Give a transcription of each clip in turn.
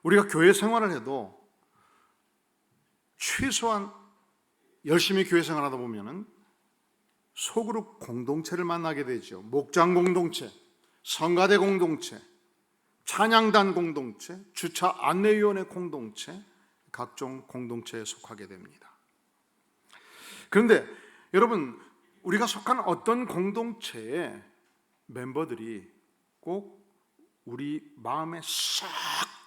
우리가 교회 생활을 해도 최소한 열심히 교회 생활하다 보면은 소그룹 공동체를 만나게 되죠. 목장 공동체, 성가대 공동체, 찬양단 공동체, 주차 안내위원회 공동체, 각종 공동체에 속하게 됩니다. 그런데 여러분, 우리가 속한 어떤 공동체의 멤버들이 꼭 우리 마음에 싹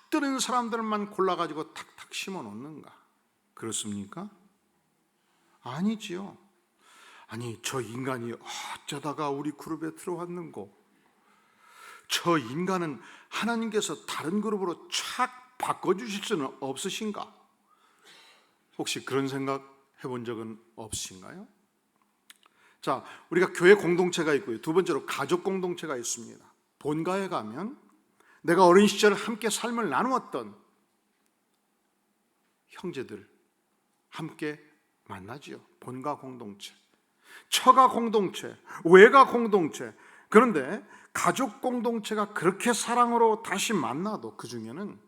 드는 사람들만 골라가지고 탁탁 심어 놓는가? 그렇습니까? 아니지요. 아니, 저 인간이 어쩌다가 우리 그룹에 들어왔는고, 저 인간은 하나님께서 다른 그룹으로 착 바꿔주실 수는 없으신가? 혹시 그런 생각 해본 적은 없으신가요? 자, 우리가 교회 공동체가 있고요. 두 번째로 가족 공동체가 있습니다. 본가에 가면 내가 어린 시절 함께 삶을 나누었던 형제들 함께 만나지요. 본가 공동체, 처가 공동체, 외가 공동체. 그런데 가족 공동체가 그렇게 사랑으로 다시 만나도 그 중에는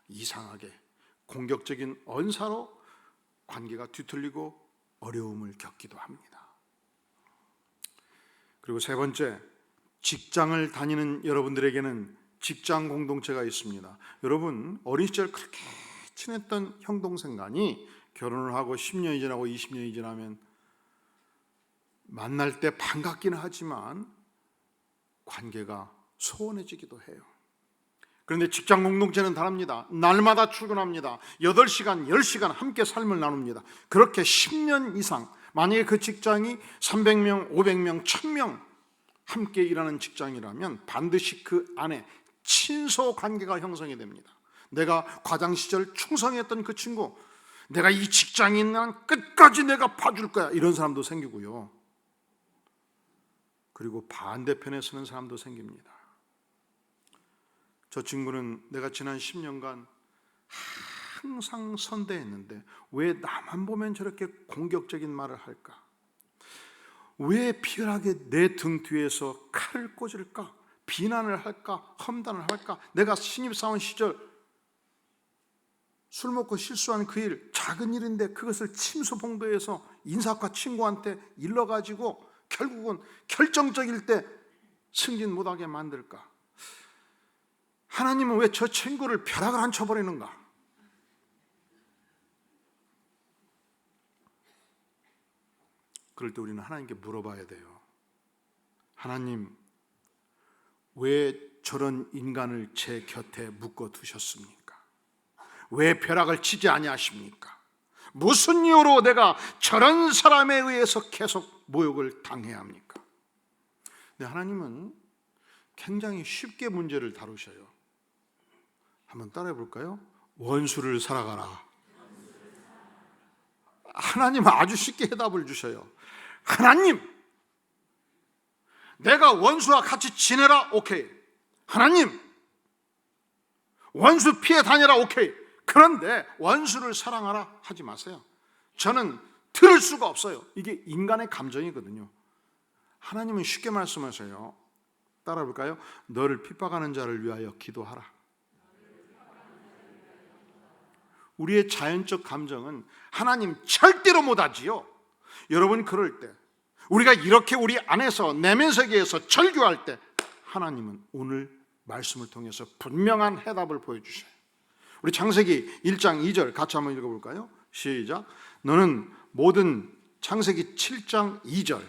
이상하게 공격적인 언사로 관계가 뒤틀리고 어려움을 겪기도 합니다. 그리고 세 번째, 직장을 다니는 여러분들에게는 직장 공동체가 있습니다. 여러분, 어린 시절 그렇게 친했던 형 동생 간이 결혼을 하고 10년이 지나고 20년이 지나면 만날 때 반갑기는 하지만 관계가 소원해지기도 해요. 그런데 직장 공동체는 다릅니다. 날마다 출근합니다. 8시간, 10시간 함께 삶을 나눕니다. 그렇게 10년 이상, 만약에 그 직장이 300명, 500명, 1000명 함께 일하는 직장이라면 반드시 그 안에 친소 관계가 형성이 됩니다. 내가 과장 시절 충성했던 그 친구, 내가 이 직장에 있는 한 끝까지 내가 봐줄 거야, 이런 사람도 생기고요. 그리고 반대편에 서는 사람도 생깁니다. 저 친구는 내가 지난 10년간 항상 선대했는데 왜 나만 보면 저렇게 공격적인 말을 할까? 왜 비열하게 내 등 뒤에서 칼을 꽂을까? 비난을 할까? 험담을 할까? 내가 신입사원 시절 술 먹고 실수한 그 일, 작은 일인데 그것을 침수봉도해서 인사과 친구한테 일러가지고 결국은 결정적일 때 승진 못하게 만들까? 하나님은 왜 저 친구를 벼락을 안 쳐버리는가? 그럴 때 우리는 하나님께 물어봐야 돼요. 하나님, 왜 저런 인간을 제 곁에 묶어 두셨습니까? 왜 벼락을 치지 아니하십니까? 무슨 이유로 내가 저런 사람에 의해서 계속 모욕을 당해야 합니까? 근데 하나님은 굉장히 쉽게 문제를 다루셔요. 한번 따라해 볼까요? 원수를 사랑하라. 하나님은 아주 쉽게 해답을 주셔요. 하나님, 내가 원수와 같이 지내라. 오케이. 하나님, 원수 피해 다녀라. 오케이. 그런데 원수를 사랑하라 하지 마세요. 저는 들을 수가 없어요. 이게 인간의 감정이거든요. 하나님은 쉽게 말씀하셔요. 따라 볼까요? 너를 핍박하는 자를 위하여 기도하라. 우리의 자연적 감정은 하나님 절대로 못하지요. 여러분, 그럴 때 우리가 이렇게 우리 안에서 내면 세계에서 절규할 때 하나님은 오늘 말씀을 통해서 분명한 해답을 보여주셔요. 우리 창세기 1장 2절 같이 한번 읽어볼까요? 시작. 너는 모든, 창세기 7장 2절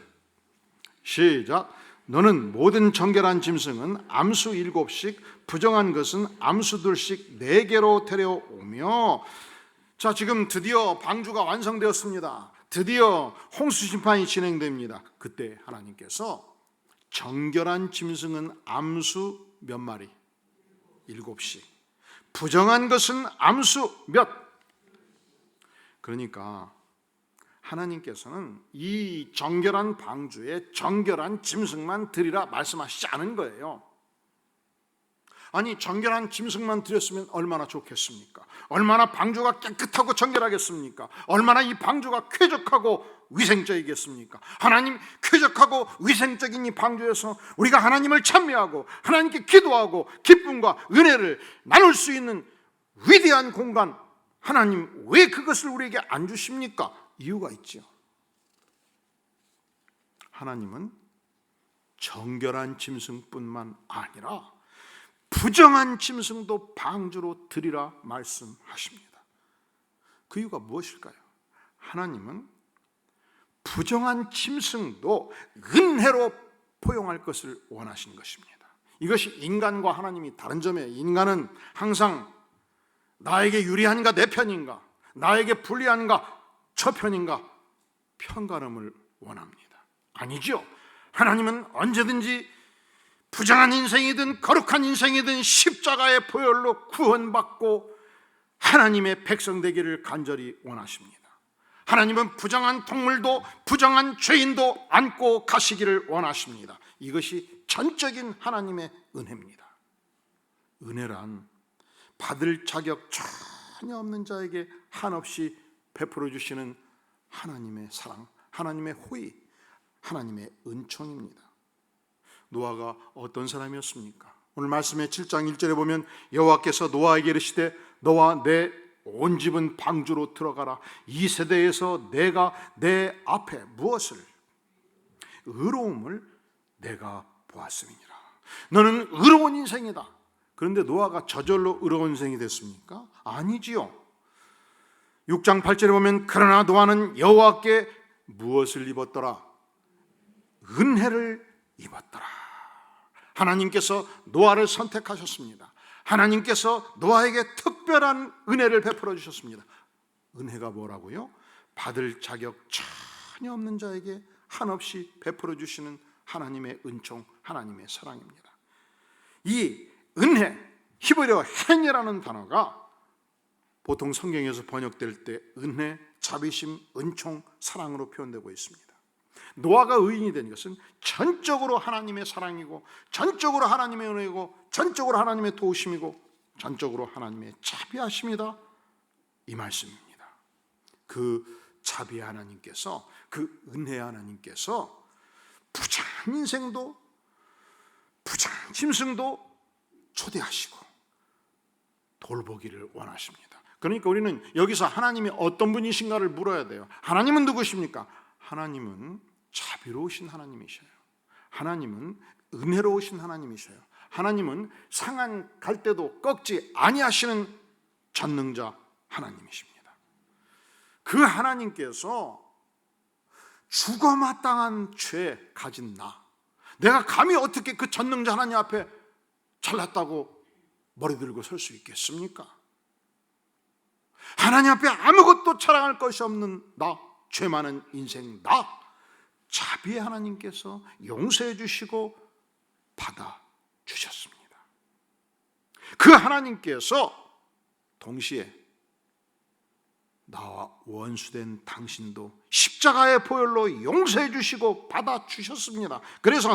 시작. 너는 모든 정결한 짐승은 암수 7씩, 부정한 것은 암수 2씩 4개로 데려오며. 자, 지금 드디어 방주가 완성되었습니다. 드디어 홍수 심판이 진행됩니다. 그때 하나님께서 정결한 짐승은 암수 몇 마리? 7씩. 부정한 것은 암수 몇? 그러니까 하나님께서는 이 정결한 방주에 정결한 짐승만 드리라 말씀하시지 않은 거예요. 아니, 정결한 짐승만 드렸으면 얼마나 좋겠습니까? 얼마나 방주가 깨끗하고 정결하겠습니까? 얼마나 이 방주가 쾌적하고 위생적이겠습니까? 하나님, 쾌적하고 위생적인 이 방주에서 우리가 하나님을 찬미하고 하나님께 기도하고 기쁨과 은혜를 나눌 수 있는 위대한 공간, 하나님 왜 그것을 우리에게 안 주십니까? 이유가 있죠. 하나님은 정결한 짐승뿐만 아니라 부정한 짐승도 방주로 드리라 말씀하십니다. 그 이유가 무엇일까요? 하나님은 부정한 짐승도 은혜로 포용할 것을 원하신 것입니다. 이것이 인간과 하나님이 다른 점이에요. 인간은 항상 나에게 유리한가 내 편인가, 나에게 불리한가 저 편인가 편가름을 원합니다. 아니죠. 하나님은 언제든지 부정한 인생이든 거룩한 인생이든 십자가의 보혈로 구원받고 하나님의 백성 되기를 간절히 원하십니다. 하나님은 부정한 동물도 부정한 죄인도 안고 가시기를 원하십니다. 이것이 전적인 하나님의 은혜입니다. 은혜란 받을 자격 전혀 없는 자에게 한없이 베풀어 주시는 하나님의 사랑, 하나님의 호의, 하나님의 은총입니다. 노아가 어떤 사람이었습니까? 오늘 말씀의 7장 1절에 보면 여호와께서 노아에게 이르시되 너와 내 온 집은 방주로 들어가라. 이 세대에서 내가 내 앞에 무엇을? 의로움을 내가 보았음이니라. 너는 의로운 인생이다. 그런데 노아가 저절로 의로운 인생이 됐습니까? 아니지요. 6장 8절에 보면 그러나 노아는 여호와께 무엇을 입었더라? 은혜를 입었더라. 하나님께서 노아를 선택하셨습니다. 하나님께서 노아에게 특별한 은혜를 베풀어 주셨습니다. 은혜가 뭐라고요? 받을 자격 전혀 없는 자에게 한없이 베풀어 주시는 하나님의 은총, 하나님의 사랑입니다. 이 은혜, 히브리어 행이라는 단어가 보통 성경에서 번역될 때 은혜, 자비심, 은총, 사랑으로 표현되고 있습니다. 노아가 의인이 된 것은 전적으로 하나님의 사랑이고 전적으로 하나님의 은혜이고 전적으로 하나님의 도우심이고 전적으로 하나님의 자비하심이다, 이 말씀입니다. 그 자비 하나님께서, 그 은혜 하나님께서 부정한 인생도 부정한 짐승도 초대하시고 돌보기를 원하십니다. 그러니까 우리는 여기서 하나님이 어떤 분이신가를 물어야 돼요. 하나님은 누구십니까? 하나님은 자비로우신 하나님이셔요. 하나님은 은혜로우신 하나님이셔요. 하나님은 상한 갈대도 꺾지 아니하시는 전능자 하나님이십니다. 그 하나님께서 죽어 마땅한 죄 가진 내가 감히 어떻게 그 전능자 하나님 앞에 잘났다고 머리 들고 설 수 있겠습니까? 하나님 앞에 아무것도 자랑할 것이 없는 죄 많은 인생 자비의 하나님께서 용서해 주시고 받아 주셨습니다. 그 하나님께서 동시에 나와 원수된 당신도 십자가의 보혈로 용서해 주시고 받아 주셨습니다. 그래서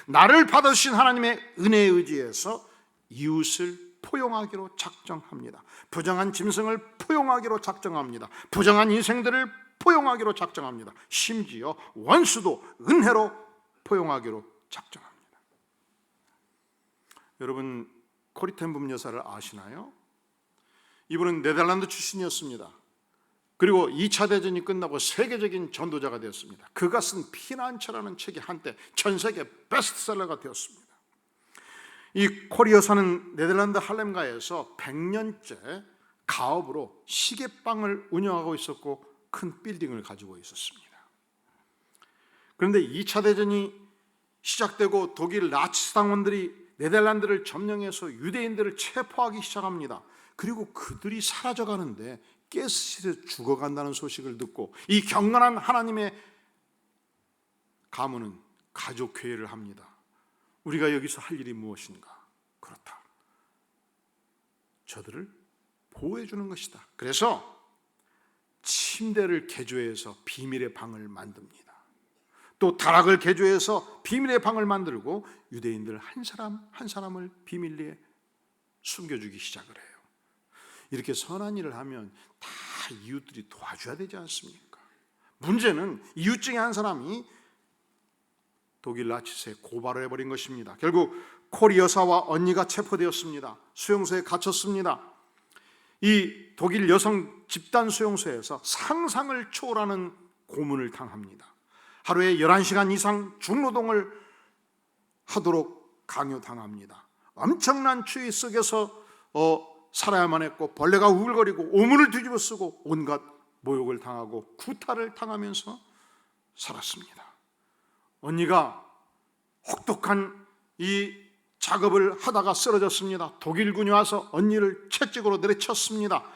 나를 받아주신 하나님의 은혜에 의지해서 이웃을 포용하기로 작정합니다. 부정한 짐승을 포용하기로 작정합니다. 부정한 인생들을 포용하기로 작정합니다. 심지어 원수도 은혜로 포용하기로 작정합니다. 여러분, 코리 텐 붐 여사를 아시나요? 이분은 네덜란드 출신이었습니다. 그리고 2차 대전이 끝나고 세계적인 전도자가 되었습니다. 그가 쓴 피난처라는 책이 한때 전 세계 베스트셀러가 되었습니다. 이 코리 여사는 네덜란드 할렘가에서 100년째 가업으로 시계방을 운영하고 있었고 큰 빌딩을 가지고 있었습니다. 그런데 2차 대전이 시작되고 독일 나치스 당원들이 네덜란드를 점령해서 유대인들을 체포하기 시작합니다. 그리고 그들이 사라져가는데 가스실에 죽어간다는 소식을 듣고 이 경건한 하나님의 가문은 가족회의를 합니다. 우리가 여기서 할 일이 무엇인가? 그렇다, 저들을 보호해 주는 것이다. 그래서 침대를 개조해서 비밀의 방을 만듭니다. 또 다락을 개조해서 비밀의 방을 만들고 유대인들 한 사람 한 사람을 비밀리에 숨겨주기 시작을 해요. 이렇게 선한 일을 하면 다 이웃들이 도와줘야 되지 않습니까? 문제는 이웃 중에 한 사람이 독일 나치스에 고발을 해버린 것입니다. 결국 코리 여사와 언니가 체포되었습니다. 수용소에 갇혔습니다. 이 독일 여성 집단 수용소에서 상상을 초월하는 고문을 당합니다. 하루에 11시간 이상 중노동을 하도록 강요당합니다. 엄청난 추위 속에서 살아야만 했고, 벌레가 우글거리고 오문을 뒤집어 쓰고 온갖 모욕을 당하고 구타를 당하면서 살았습니다. 언니가 혹독한 이 작업을 하다가 쓰러졌습니다. 독일군이 와서 언니를 채찍으로 내리쳤습니다.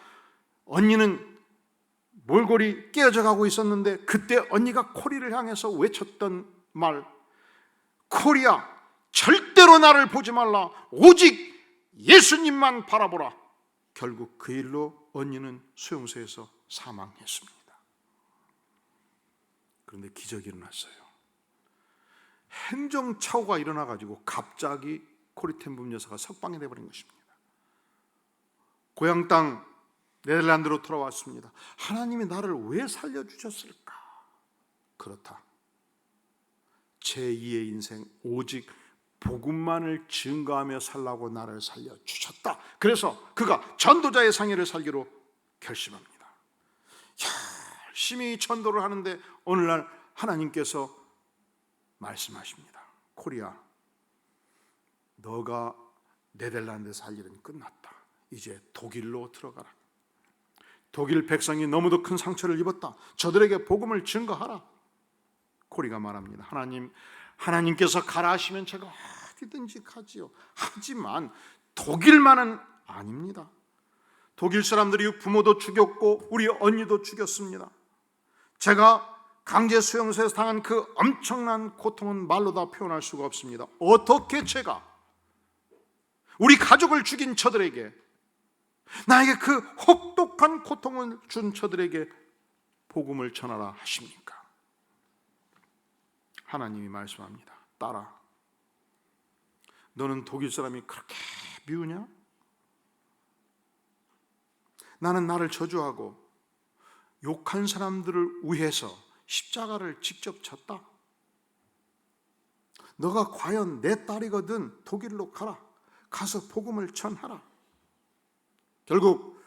언니는 몰골이 깨어져 가고 있었는데, 그때 언니가 코리를 향해서 외쳤던 말, 코리야, 절대로 나를 보지 말라. 오직 예수님만 바라보라. 결국 그 일로 언니는 수용소에서 사망했습니다. 그런데 기적이 일어났어요. 행정착오가 일어나가지고 갑자기 코리텐붐 여사가 석방이 되어버린 것입니다. 고향 땅 네덜란드로 돌아왔습니다. 하나님이 나를 왜 살려주셨을까? 그렇다. 제2의 인생, 오직 복음만을 증거하며 살라고 나를 살려주셨다. 그래서 그가 전도자의 상해를 살기로 결심합니다. 열심히 전도를 하는데 오늘날 하나님께서 말씀하십니다. 코리아, 너가 네덜란드에 살 일은 끝났다. 이제 독일로 들어가라. 독일 백성이 너무도 큰 상처를 입었다. 저들에게 복음을 증거하라. 코리가 말합니다. 하나님께서 가라 하시면 제가 어디든지 가지요. 하지만 독일만은 아닙니다. 독일 사람들이 부모도 죽였고 우리 언니도 죽였습니다. 제가 강제 수용소에서 당한 그 엄청난 고통은 말로 다 표현할 수가 없습니다. 어떻게 제가 우리 가족을 죽인 저들에게, 나에게 그 혹독한 고통을 준 저들에게 복음을 전하라 하십니까? 하나님이 말씀합니다. 딸아, 너는 독일 사람이 그렇게 미우냐? 나는 나를 저주하고 욕한 사람들을 위해서 십자가를 직접 졌다. 너가 과연 내 딸이거든 독일로 가라. 가서 복음을 전하라. 결국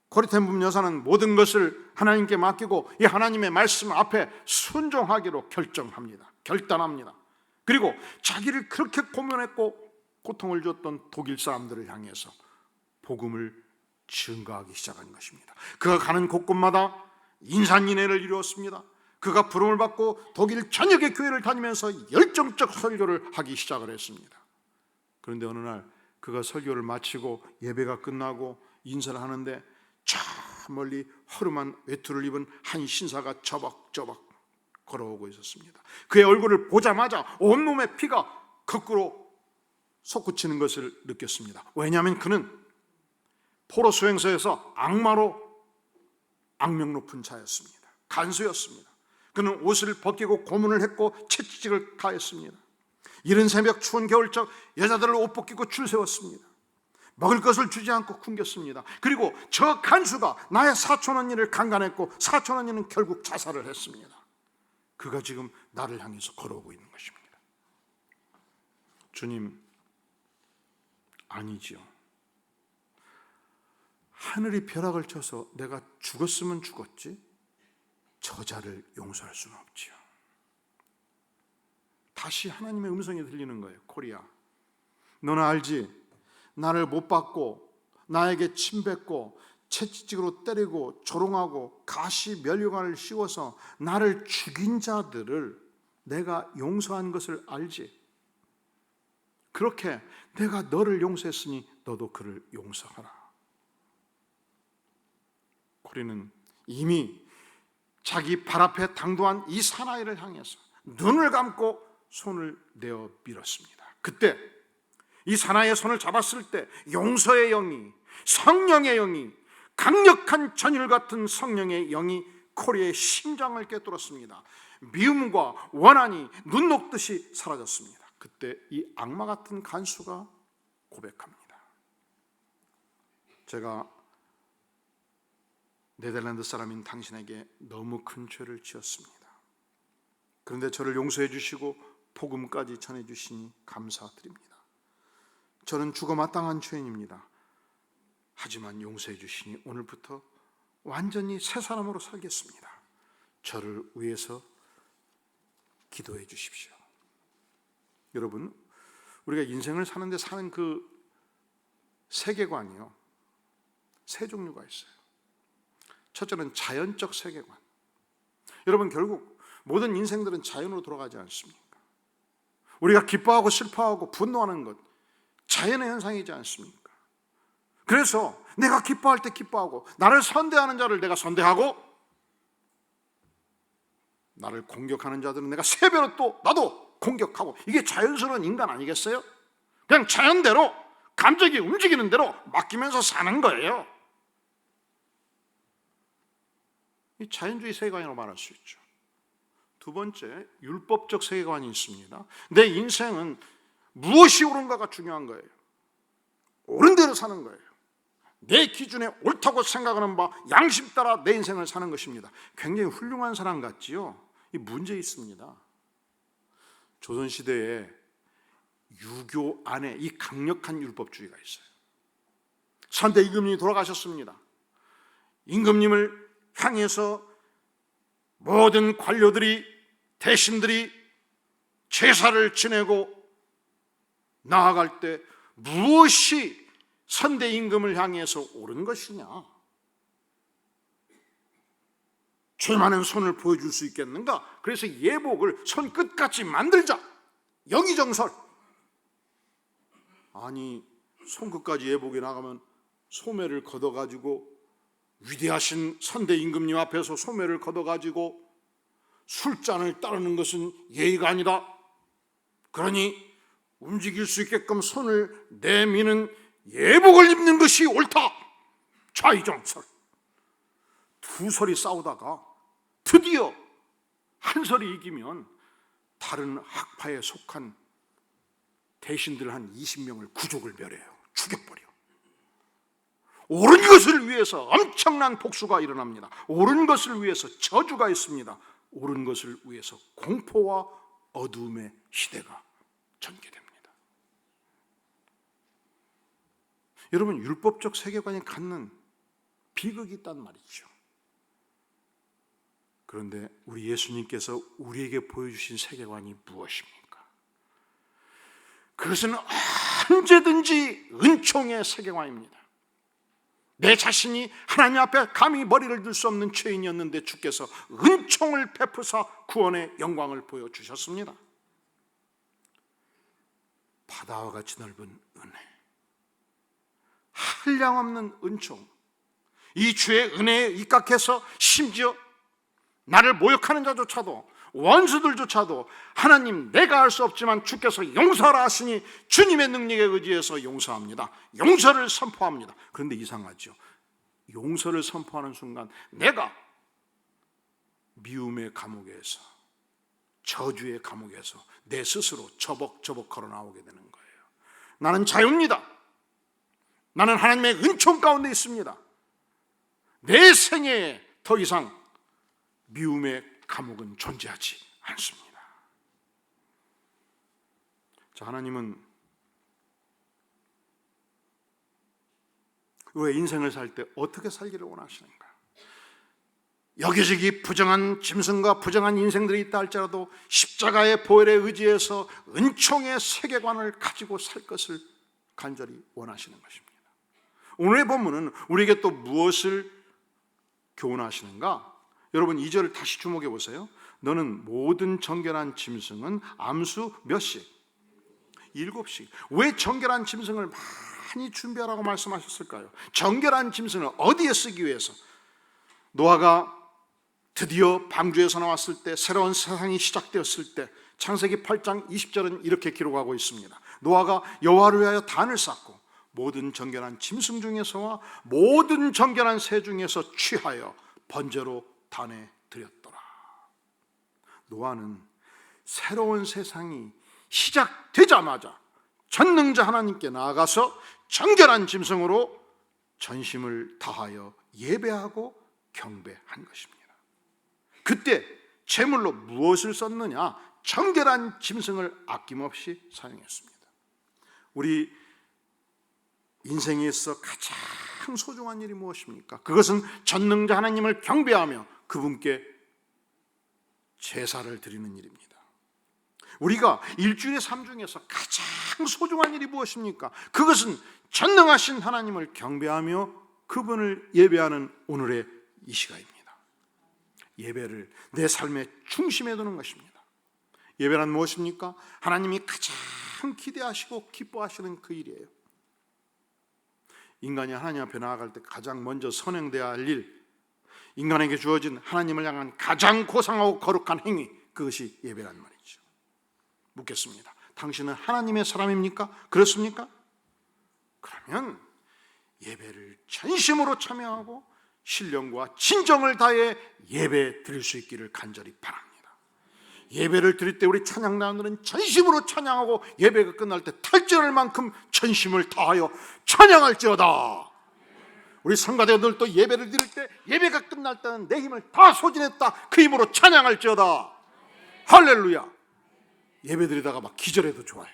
코리텐붐 여사는 모든 것을 하나님께 맡기고 이 하나님의 말씀 앞에 순종하기로 결단합니다. 그리고 자기를 그렇게 고문했고 고통을 줬던 독일 사람들을 향해서 복음을 증거하기 시작한 것입니다. 그가 가는 곳곳마다 인산인해를 이루었습니다. 그가 부름을 받고 독일 전역의 교회를 다니면서 열정적 설교를 하기 시작을 했습니다. 그런데 어느 날 그가 설교를 마치고 예배가 끝나고 인사를 하는데 저 멀리 허름한 외투를 입은 한 신사가 저벅저벅 걸어오고 있었습니다. 그의 얼굴을 보자마자 온몸에 피가 거꾸로 솟구치는 것을 느꼈습니다. 왜냐하면 그는 포로 수용소에서 악마로 악명 높은 자였습니다. 간수였습니다. 그는 옷을 벗기고 고문을 했고 채찍을 가했습니다. 이른 새벽 추운 겨울적 여자들을 옷 벗기고 줄 세웠습니다. 먹을 것을 주지 않고 굶겼습니다. 그리고 저 간수가 나의 사촌 언니를 강간했고 사촌 언니는 결국 자살을 했습니다. 그가 지금 나를 향해서 걸어오고 있는 것입니다. 주님, 아니지요. 하늘이 벼락을 쳐서 내가 죽었으면 죽었지 저자를 용서할 수는 없지요. 다시 하나님의 음성이 들리는 거예요. 코리아, 너는 알지? 나를 못 받고 나에게 침뱉고 채찍으로 때리고 조롱하고 가시 면류관을 씌워서 나를 죽인 자들을 내가 용서한 것을 알지? 그렇게 내가 너를 용서했으니 너도 그를 용서하라. 코리는 이미 자기 발 앞에 당도한 이 사나이를 향해서 눈을 감고 손을 내어 밀었습니다. 그때 이 사나이의 손을 잡았을 때 용서의 영이, 성령의 영이, 강력한 전율 같은 성령의 영이 코리의 심장을 꿰뚫었습니다. 미움과 원한이 눈 녹듯이 사라졌습니다. 그때 이 악마 같은 간수가 고백합니다. 제가 네덜란드 사람인 당신에게 너무 큰 죄를 지었습니다. 그런데 저를 용서해 주시고 복음까지 전해 주시니 감사드립니다. 저는 죽어 마땅한 죄인입니다. 하지만 용서해 주시니 오늘부터 완전히 새 사람으로 살겠습니다. 저를 위해서 기도해 주십시오. 여러분, 우리가 인생을 사는데 사는 그 세계관이요, 세 종류가 있어요. 첫째는 자연적 세계관. 여러분, 결국 모든 인생들은 자연으로 돌아가지 않습니까? 우리가 기뻐하고 슬퍼하고 분노하는 것, 자연의 현상이지 않습니까? 그래서 내가 기뻐할 때 기뻐하고, 나를 선대하는 자를 내가 선대하고, 나를 공격하는 자들은 내가 세 배로 또 나도 공격하고, 이게 자연스러운 인간 아니겠어요? 그냥 자연대로, 감정이 움직이는 대로 맡기면서 사는 거예요. 이 자연주의 세계관이라고 말할 수 있죠. 두 번째, 율법적 세계관이 있습니다. 내 인생은 무엇이 옳은가가 중요한 거예요. 옳은 대로 사는 거예요. 내 기준에 옳다고 생각하는 바 양심 따라 내 인생을 사는 것입니다. 굉장히 훌륭한 사람 같지요? 이 문제 있습니다. 조선시대에 유교 안에 이 강력한 율법주의가 있어요. 선대 임금님이 돌아가셨습니다. 임금님을 향해서 모든 관료들이, 대신들이 제사를 지내고 나아갈 때 무엇이 선대 임금을 향해서 옳은 것이냐? 죄 많은 손을 보여줄 수 있겠는가? 그래서 예복을 손끝같이 만들자. 영의정설. 아니, 손끝까지 예복이 나가면 소매를 걷어가지고, 위대하신 선대 임금님 앞에서 소매를 걷어가지고 술잔을 따르는 것은 예의가 아니다. 그러니 움직일 수 있게끔 손을 내미는 예복을 입는 것이 옳다. 좌의정설. 두 설이 싸우다가 드디어 한 설이 이기면 다른 학파에 속한 대신들 한 20명을 구족을 멸해요. 죽여버려. 옳은 것을 위해서 엄청난 복수가 일어납니다. 옳은 것을 위해서 저주가 있습니다. 옳은 것을 위해서 공포와 어둠의 시대가 전개됩니다. 여러분, 율법적 세계관이 갖는 비극이 있단 말이죠. 그런데 우리 예수님께서 우리에게 보여주신 세계관이 무엇입니까? 그것은 언제든지 은총의 세계관입니다. 내 자신이 하나님 앞에 감히 머리를 들 수 없는 죄인이었는데 주께서 은총을 베푸사 구원의 영광을 보여주셨습니다. 바다와 같이 넓은 은혜, 한량없는 은총, 이 주의 은혜에 입각해서 심지어 나를 모욕하는 자조차도, 원수들조차도 하나님, 내가 할 수 없지만 주께서 용서하라 하시니 주님의 능력에 의지해서 용서합니다. 용서를 선포합니다. 그런데 이상하죠. 용서를 선포하는 순간 내가 미움의 감옥에서, 저주의 감옥에서 내 스스로 저벅저벅 걸어 나오게 되는 거예요. 나는 자유입니다. 나는 하나님의 은총 가운데 있습니다. 내 생애에 더 이상 미움의 감옥은 존재하지 않습니다. 자, 하나님은 왜 인생을 살 때 어떻게 살기를 원하시는가? 여기저기 부정한 짐승과 부정한 인생들이 있다 할지라도 십자가의 보혈에 의지해서 은총의 세계관을 가지고 살 것을 간절히 원하시는 것입니다. 오늘의 본문은 우리에게 또 무엇을 교훈하시는가? 여러분, 2절을 다시 주목해 보세요. 너는 모든 정결한 짐승은 암수 몇씩? 7씩. 왜 정결한 짐승을 많이 준비하라고 말씀하셨을까요? 정결한 짐승을 어디에 쓰기 위해서? 노아가 드디어 방주에서 나왔을 때, 새로운 세상이 시작되었을 때, 창세기 8장 20절은 이렇게 기록하고 있습니다. 노아가 여호와를 위하여 단을 쌓고 모든 정결한 짐승 중에서와 모든 정결한 새 중에서 취하여 번제로 단에 드렸더라. 노아는 새로운 세상이 시작되자마자 전능자 하나님께 나아가서 정결한 짐승으로 전심을 다하여 예배하고 경배한 것입니다. 그때 제물로 무엇을 썼느냐? 정결한 짐승을 아낌없이 사용했습니다. 우리 인생에 있어 가장 소중한 일이 무엇입니까? 그것은 전능자 하나님을 경배하며 그분께 제사를 드리는 일입니다. 우리가 일주일의 삶 중에서 가장 소중한 일이 무엇입니까? 그것은 전능하신 하나님을 경배하며 그분을 예배하는 오늘의 이 시간입니다. 예배를 내 삶의 중심에 두는 것입니다. 예배란 무엇입니까? 하나님이 가장 기대하시고 기뻐하시는 그 일이에요. 인간이 하나님 앞에 나아갈 때 가장 먼저 선행돼야 할 일, 인간에게 주어진 하나님을 향한 가장 고상하고 거룩한 행위, 그것이 예배란 말이죠. 묻겠습니다. 당신은 하나님의 사람입니까? 그렇습니까? 그러면 예배를 전심으로 참여하고 신령과 진정을 다해 예배 드릴 수 있기를 간절히 바랍니다. 예배를 드릴 때 우리 찬양단들은 전심으로 찬양하고 예배가 끝날 때 탈진할 만큼 전심을 다하여 찬양할지어다. 우리 성가대들도 예배를 드릴 때 예배가 끝날 때는 내 힘을 다 소진했다, 그 힘으로 찬양할지어다. 할렐루야. 예배 드리다가 막 기절해도 좋아요.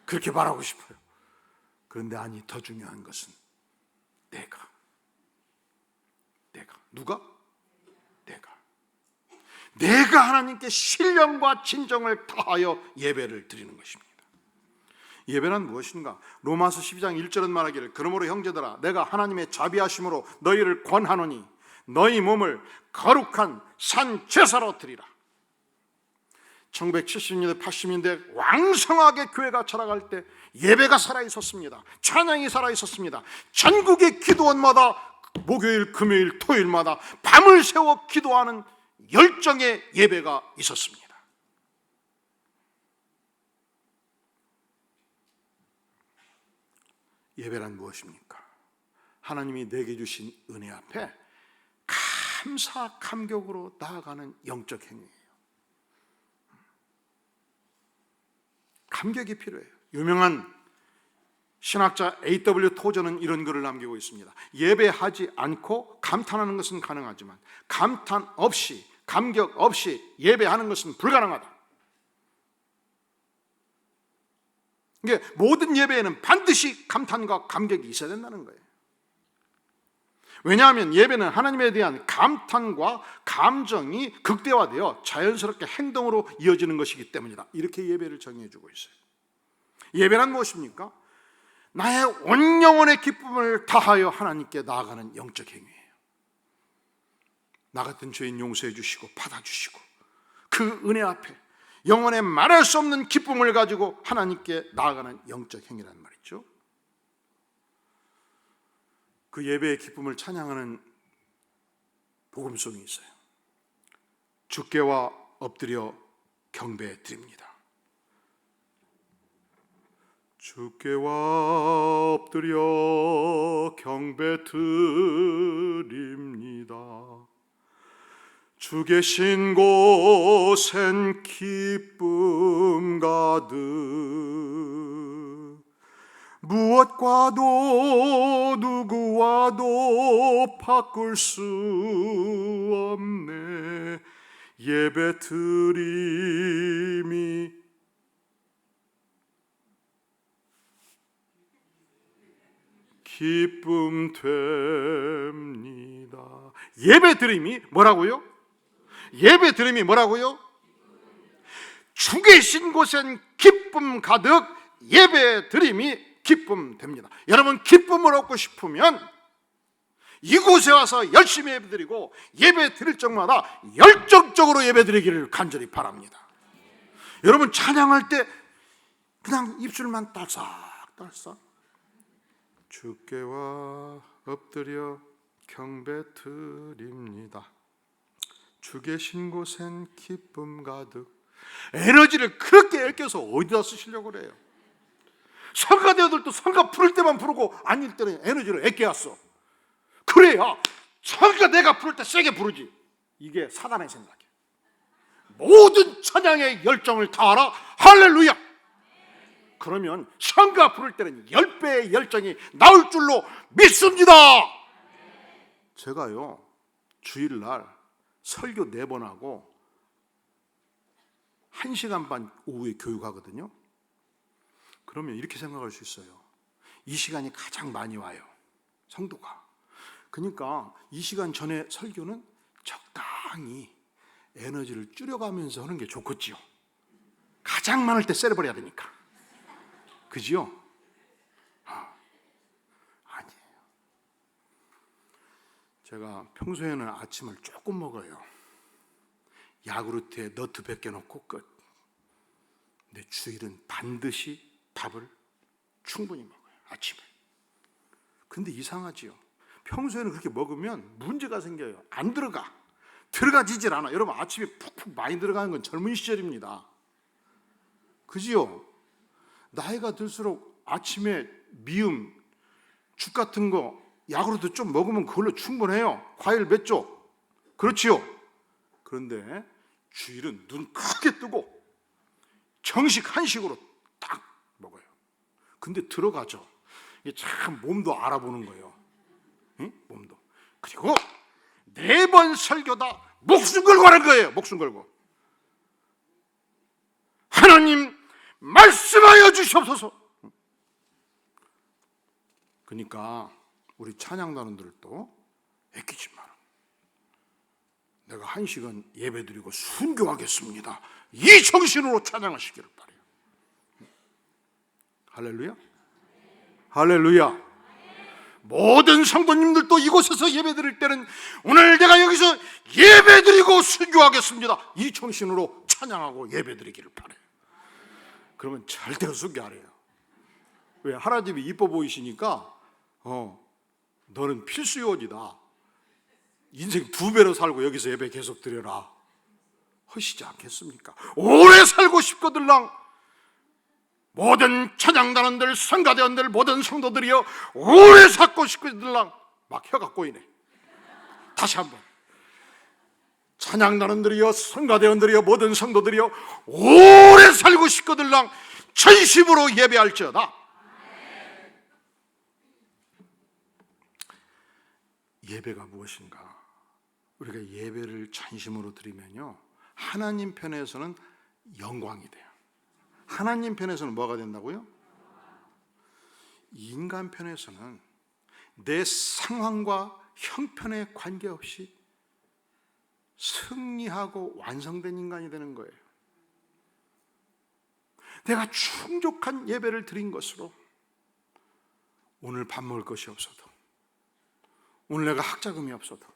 그렇게 말하고 싶어요. 그런데 아니, 더 중요한 것은 내가 누가? 내가 하나님께 신령과 진정을 다하여 예배를 드리는 것입니다. 예배란 무엇인가? 로마서 12장 1절은 말하기를 그러므로 형제들아 내가 하나님의 자비하심으로 너희를 권하노니 너희 몸을 거룩한 산 제사로 드리라. 1970년대 80년대 왕성하게 교회가 자라갈 때 예배가 살아있었습니다. 찬양이 살아있었습니다. 전국의 기도원마다 목요일, 금요일, 토요일마다 밤을 새워 기도하는 열정의 예배가 있었습니다. 예배란 무엇입니까? 하나님이 내게 주신 은혜 앞에 감사, 감격으로 나아가는 영적 행위예요. 감격이 필요해요. 유명한 신학자 A.W. 토저는 이런 글을 남기고 있습니다. 예배하지 않고 감탄하는 것은 가능하지만 감탄 없이, 감격 없이 예배하는 것은 불가능하다. 이게 모든 예배에는 반드시 감탄과 감격이 있어야 된다는 거예요. 왜냐하면 예배는 하나님에 대한 감탄과 감정이 극대화되어 자연스럽게 행동으로 이어지는 것이기 때문이다. 이렇게 예배를 정의해주고 있어요. 예배란 무엇입니까? 나의 온 영혼의 기쁨을 다하여 하나님께 나아가는 영적 행위예요. 나 같은 죄인 용서해 주시고 받아주시고 그 은혜 앞에 영혼에 말할 수 없는 기쁨을 가지고 하나님께 나아가는 영적 행위란 말이죠. 그 예배의 기쁨을 찬양하는 복음송이 있어요. 주께와 엎드려 경배 드립니다. 주께와 엎드려 경배 드립니다. 주 계신 곳엔 기쁨 가득 무엇과도 누구와도 바꿀 수 없네. 예배 드림이 기쁨 됩니다. 예배 드림이 뭐라고요? 예배 드림이 뭐라고요? 주 계신 곳엔 기쁨 가득 예배 드림이 기쁨 됩니다. 여러분 기쁨을 얻고 싶으면 이곳에 와서 열심히 예배 드리고 예배 드릴 적마다 열정적으로 예배 드리기를 간절히 바랍니다. 여러분 찬양할 때 그냥 입술만 딸싹딸싹 주께와 엎드려 경배 드립니다. 주 계신 곳엔 기쁨 가득. 에너지를 그렇게 아껴서 어디다 쓰시려고 그래요? 성가대들도 성가 부를 때만 부르고 아닐 때는 에너지를 아껴왔어. 그래야 성가 내가 부를 때 세게 부르지. 이게 사단의 생각이야. 모든 찬양의 열정을 다하라. 할렐루야. 그러면 성가 부를 때는 10배의 열정이 나올 줄로 믿습니다. 제가요 주일날 설교 4번 하고 1시간 반 오후에 교육하거든요. 그러면 이렇게 생각할 수 있어요. 이 시간이 가장 많이 와요, 성도가. 그러니까 이 시간 전에 설교는 적당히 에너지를 줄여가면서 하는 게 좋겠지요. 가장 많을 때 쎄려버려야 되니까. 그지요? 아니에요. 제가 평소에는 아침을 조금 먹어요. 야구르트에 너트 100개 넣고 끝. 근데 주일은 반드시 밥을 충분히 먹어요, 아침에. 근데 이상하지요. 평소에는 그렇게 먹으면 문제가 생겨요. 안 들어가지질 않아. 여러분, 아침에 푹푹 많이 들어가는 건 젊은 시절입니다. 그지요? 나이가 들수록 아침에 미음, 죽 같은 거, 야구르트 좀 먹으면 그걸로 충분해요. 과일 몇 쪽. 그렇지요? 그런데 주일은 눈 크게 뜨고 정식 한식으로 딱 먹어요. 근데 들어가죠. 이게 참 몸도 알아보는 거예요. 응? 몸도. 그리고 4번 설교다 목숨 걸고 하는 거예요. 목숨 걸고. 하나님 말씀하여 주시옵소서. 그러니까 우리 찬양단원들도 애끼지 마라. 내가 1시간 예배드리고 순교하겠습니다, 이 정신으로 찬양하시기를 바라요. 할렐루야. 할렐루야. 모든 성도님들도 이곳에서 예배드릴 때는 오늘 내가 여기서 예배드리고 순교하겠습니다, 이 정신으로 찬양하고 예배드리기를 바라요. 그러면 절대로 순교 안 해요. 왜? 하나님이 이뻐 보이시니까 너는 필수 요원이다, 인생 2배로 살고 여기서 예배 계속 드려라 하시지 않겠습니까? 오래 살고 싶거들랑 모든 찬양단원들, 성가대원들, 모든 성도들이여 오래 살고 싶거들랑 막 혀가 꼬이네. 다시 한번. 찬양단원들이여, 성가대원들이여, 모든 성도들이여 오래 살고 싶거들랑 전심으로 예배할지어다. 예배가 무엇인가? 우리가 예배를 전심으로 드리면요, 하나님 편에서는 영광이 돼요. 하나님 편에서는 뭐가 된다고요? 인간 편에서는 내 상황과 형편에 관계없이 승리하고 완성된 인간이 되는 거예요. 내가 충족한 예배를 드린 것으로 오늘 밥 먹을 것이 없어도, 오늘 내가 학자금이 없어도,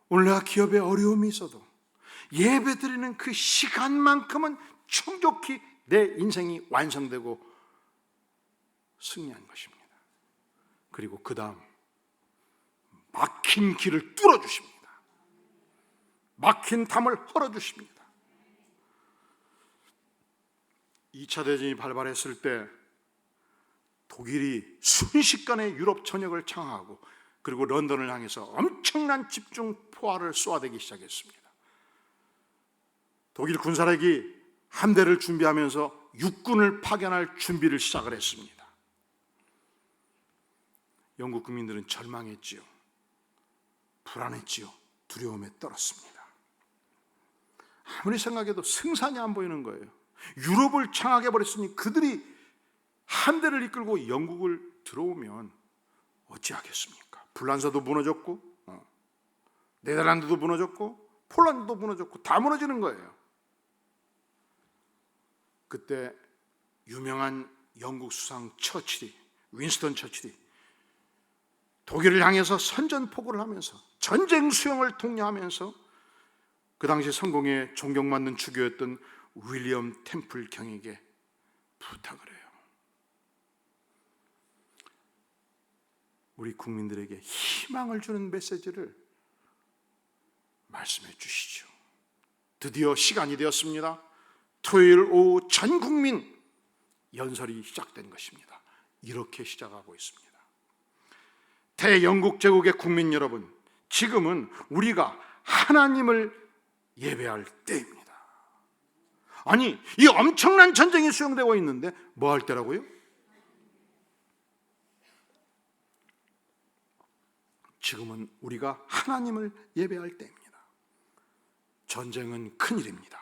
오늘 내가 기업에 어려움이 있어도 예배 드리는 그 시간만큼은 충족히 내 인생이 완성되고 승리한 것입니다. 그리고 그 다음 막힌 길을 뚫어주십니다. 막힌 담을 헐어주십니다. 2차 대전이 발발했을 때 독일이 순식간에 유럽 전역을 장악하고 그리고 런던을 향해서 엄청난 집중 포화를 쏘아대기 시작했습니다. 독일 군사력이 함대를 준비하면서 육군을 파견할 준비를 시작을 했습니다. 영국 국민들은 절망했지요. 불안했지요. 두려움에 떨었습니다. 아무리 생각해도 승산이 안 보이는 거예요. 유럽을 장악해버렸으니 그들이 함대를 이끌고 영국을 들어오면 어찌하겠습니까? 불란서도 무너졌고 네덜란드도 무너졌고 폴란드도 무너졌고 다 무너지는 거예요. 그때 유명한 영국 수상 처칠이, 윈스턴 처칠이 독일을 향해서 선전포고를 하면서 전쟁 수영을 독려하면서 그 당시 성공에 존경받는 주교였던 윌리엄 템플 경에게 부탁을 해요. 우리 국민들에게 희망을 주는 메시지를 말씀해 주시죠. 드디어 시간이 되었습니다. 토요일 오후 전 국민 연설이 시작된 것입니다. 이렇게 시작하고 있습니다. 대영국 제국의 국민 여러분, 지금은 우리가 하나님을 예배할 때입니다. 아니, 이 엄청난 전쟁이 수행되고 있는데 뭐 할 때라고요? 지금은 우리가 하나님을 예배할 때입니다. 전쟁은 큰일입니다.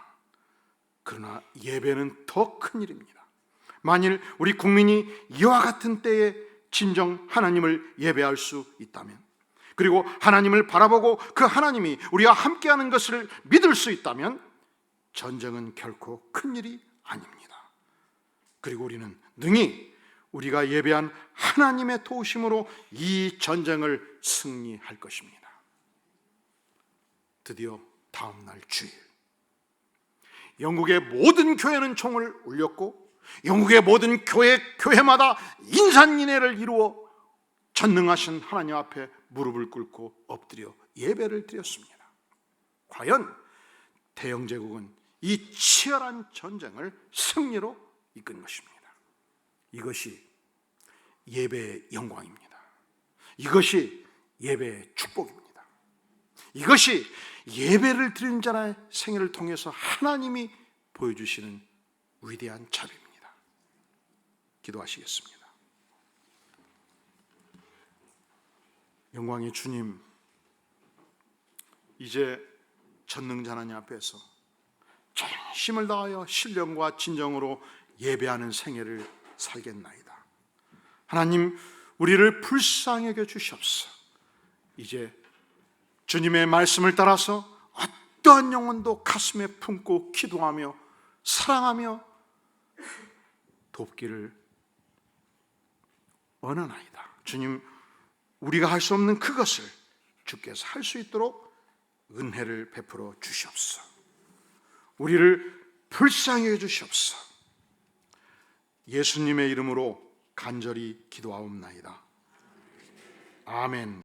그러나 예배는 더 큰일입니다. 만일 우리 국민이 이와 같은 때에 진정 하나님을 예배할 수 있다면, 그리고 하나님을 바라보고 그 하나님이 우리와 함께하는 것을 믿을 수 있다면 전쟁은 결코 큰일이 아닙니다. 그리고 우리는 능히 우리가 예배한 하나님의 도우심으로 이 전쟁을 승리할 것입니다. 드디어 다음 날 주일, 영국의 모든 교회는 총을 울렸고 영국의 모든 교회마다 인산인해를 이루어 전능하신 하나님 앞에 무릎을 꿇고 엎드려 예배를 드렸습니다. 과연 대영제국은 이 치열한 전쟁을 승리로 이끈 것입니다. 이것이 예배의 영광입니다. 이것이 예배의 축복입니다. 이것이 예배를 드리는 자의 생애를 통해서 하나님이 보여주시는 위대한 자비입니다. 기도하시겠습니다. 영광의 주님, 이제 전능자 하나님 앞에서 전심을 다하여 신령과 진정으로 예배하는 생애를 살겠나이다. 하나님, 우리를 불쌍히 여겨 주시옵소서. 이제 주님의 말씀을 따라서 어떠한 영혼도 가슴에 품고 기도하며 사랑하며 돕기를 원하나이다. 주님, 우리가 할 수 없는 그것을 주께서 할 수 있도록 은혜를 베풀어 주시옵소서. 우리를 불쌍히 여겨 주시옵소서. 예수님의 이름으로 간절히 기도하옵나이다. 아멘.